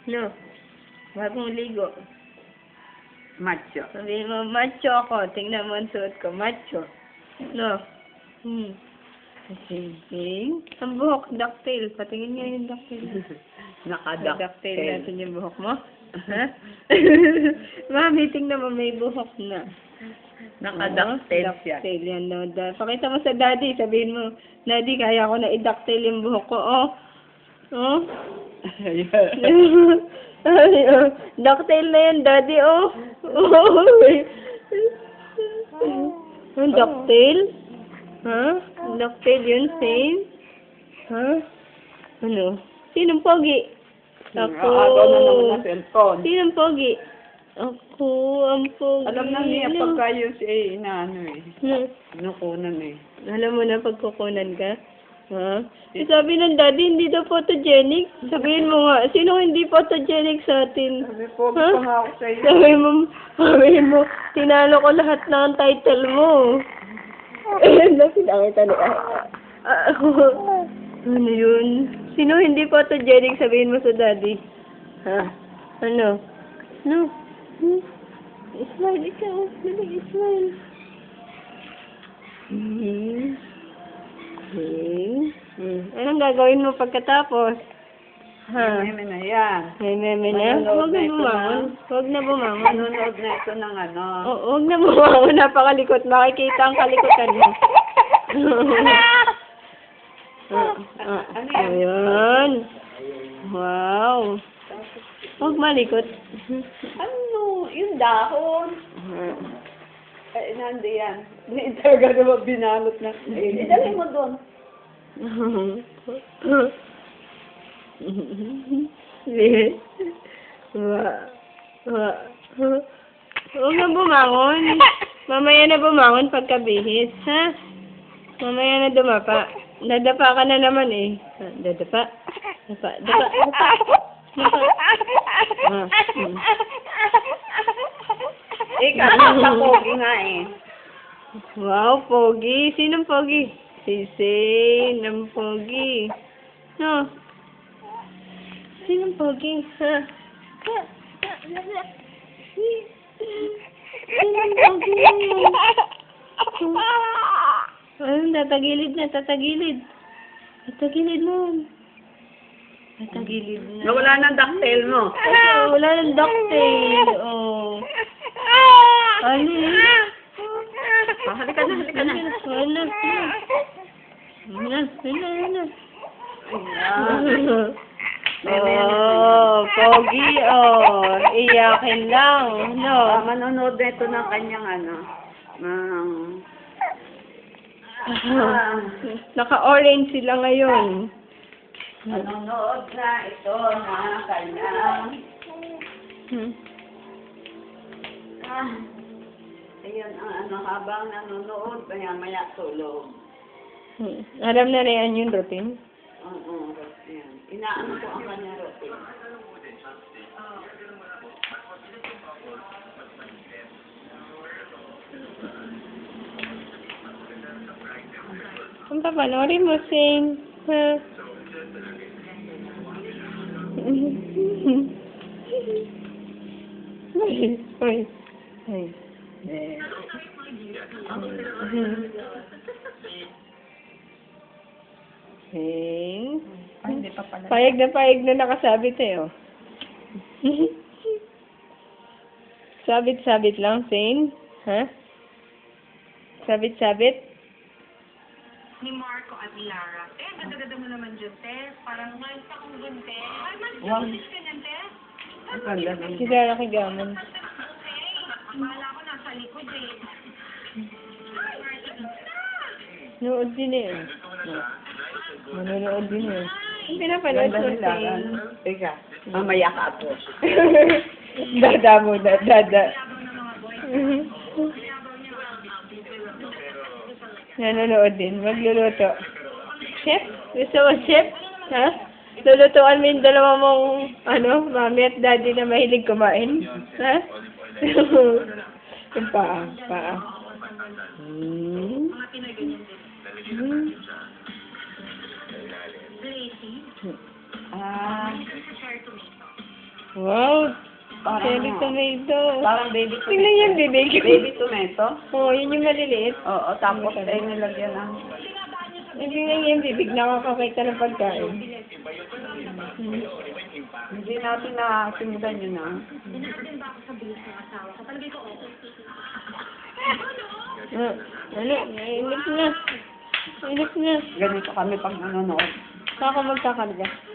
No. Bagong ligo. Macho. Sabihin mo, macho ako. Tingnan mo ang suot ko. Macho. No. Sing. Ang buhok, ducktail. Patingin nga yung ducktail. Ducktail natin yung buhok mo. Ha? Mami, tingnan mo, may buhok na. Naka-ducktail siya. Ducktail yan, no. Pakita mo sa daddy. Sabihin mo, daddy, kaya ko na i-ducktail yung buhok ko. Oh. Oh. Ay, oh. Ducktail na yan, daddy, oh. Ang ducktail? Ha? Ducktail yun, same? Ha? Ano? Sinong pogi? Ako. Agaw na naman na cellphone. Sinong pogi? Ako, ang pogi. Alam na niya pagka yung si inaano eh. Hmm. Nukunan eh. Alam mo na pagkukunan ka? Ha? Sabi ng daddy, hindi daw photogenic. Sabihin mo nga, sino hindi photogenic sa atin? Sabi, pogi pa nga ako sa'yo. Sabi mo, tinalo ko lahat ng title mo. Nakita ni ano yun? Sino hindi photogenic? Sabihin mo sa daddy. Ha? Ano? No? Smile ikaw. Dali, smile. Anong gagawin mo pagkatapos? Ha? Meme na yan. May meme na? Huwag na bumangon. Huwag na bumangon. Nanonood na ito ng ano. Huwag na bumangon. Napakalikot. Makikita ang kalikotan mo. Ayan. Wow. Huwag malikot. Ano? Yung dahon. Eh, nandi yan. Hindi talaga naman binalot na. Idali mo doon. Huwag na bumangon. Mamaya na bumangon pagkabihis, ha? Mamaya na dumapa. Dadapa ka na naman eh. Dadapa. Dapa. Kakanta pogi nga eh. Wow, pogi. Sinong pogi? Si Zane ang pogi. No. Sinong pogi? Ha? Sinong pogi? Ayun, tatagilid na. Tatagilid mo. Tatagilid na. Nawala ng ducktail mo. Wala ng ducktail. Oh. Ano yun? Halika na. Oh, pogi, oh. Iyakin lang, no? Manonood na ito ng kanyang ano. Naka-orange sila ngayon. Manonood na ito ng kanyang ayun ang ano, habang nanonood, maya tulog. Alam na rin yung routine? Oo, yan. Inaano ko ang kanyang routine. Kung papanorin mo, Sing. Ha? Ay. Sing. Payag na nakasabit eh, oh. Sabit lang, Sing. Ha? Sabit? Ni Marco at ni Lara. Ganda-ganda mo naman dyan, Tess. Parang malis akong dyan, Tess. Ay, malis ka dyan, Tess. Ang ganda ng Si Dara Kigamon. Akala ko nasa likod eh. Nood din eh. Manonood din eh. Hindi pinapanood ko, Sing. Teka, mamaya ka po. Dada mo, dada. Nanonood din. Magluluto. Chef? Gusto mo chef? Ha? Lulutuan mo yung dalawa mong, mami at daddy na mahilig kumain? Ha? Yung paa. Wow! Parang, Cherry tomato. parang baby Tingnan tomato. yan, bibig. Baby tomato? Oo, yun yung maliliit. Oo, tapos nilagyan ng... Tingnan yan, bibig. Nakakakita ng pagkain. Hindi natin nakasimulan yun ah. Ano? Inip na. Inip na. Ganito kami pag nanonood. Saka magkakarga.